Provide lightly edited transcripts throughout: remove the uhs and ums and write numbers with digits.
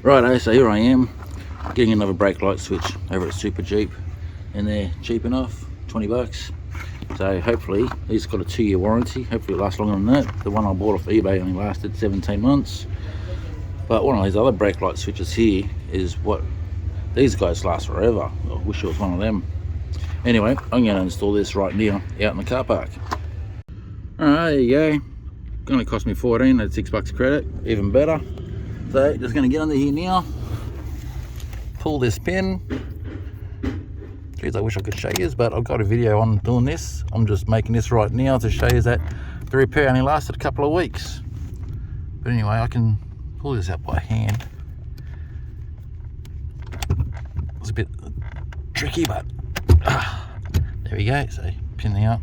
Righto, so here I am getting another brake light switch over at Super Jeep, and they're cheap enough, 20 bucks. So hopefully these got a 2-year warranty. Hopefully it lasts longer than that. The one I bought off eBay only lasted 17 months, but one of these other brake light switches here is what these guys last forever. I wish it was one of them. Anyway, I'm going to install this right now out in the car park. Alright, there you go. Only cost me 14, that's $6 credit, even better. So just going to get under here now, pull this pin. Geez, I wish I could show you, but I've got a video on doing this. I'm just making this right now to show you that the repair only lasted a couple of weeks. But anyway, I can pull this out by hand. It's a bit tricky, but there we go. So pin the up.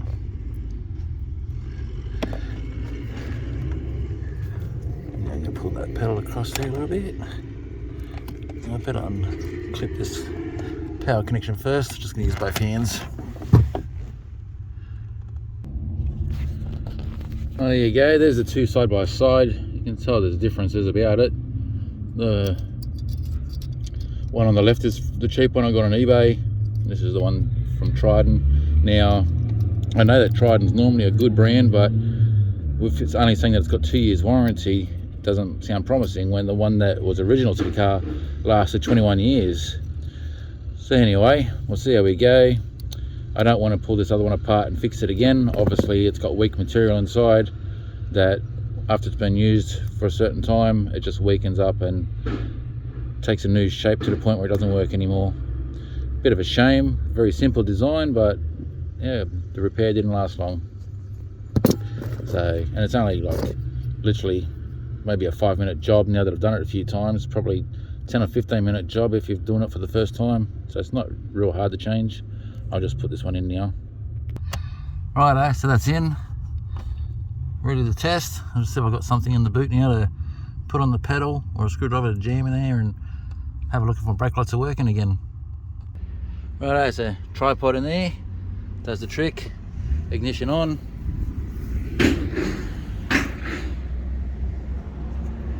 Pull that pedal across there a little bit. I better unclip this power connection first. Just going to use both hands. Oh, there you go. There's the two side by side. You can tell there's differences about it. The one on the left is the cheap one I got on eBay. This is the one from Trident. Now, I know that Trident's normally a good brand, but if it's only saying that it's got 2 years warranty, doesn't sound promising when the one that was original to the car lasted 21 years. So anyway, we'll see how we go. I don't want to pull this other one apart and fix it again. Obviously it's got weak material inside that after it's been used for a certain time, it just weakens up and takes a new shape to the point where it doesn't work anymore. Bit of a shame. Very simple design, but yeah, the repair didn't last long. So, and it's only like literally maybe a 5-minute job now that I've done it a few times. Probably 10 or 15-minute job if you're doing it for the first time. So it's not real hard to change. I'll just put this one in now. Righto, so that's in. Ready to test. I'll just see if I've got something in the boot now to put on the pedal or a screwdriver to jam in there and have a look if my brake lights are working again. Righto, so tripod in there. Does the trick. Ignition on.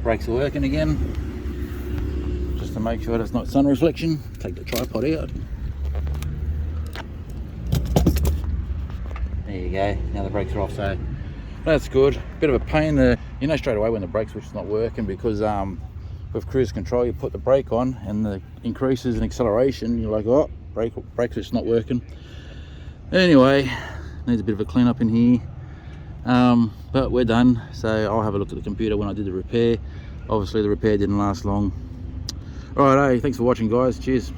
Brakes are working again. Just to make sure there's not sun reflection, take the tripod out. There you go, now the brakes are off, so that's good. Bit of a pain there, you know straight away when the brake switch is not working, because with cruise control you put the brake on and the increases in acceleration, you're like, oh, brake switch is not working. Anyway, needs a bit of a clean up in here. But we're done, so I'll have a look at the computer when I did the repair. Obviously the repair didn't last long. Alright, thanks for watching guys, cheers.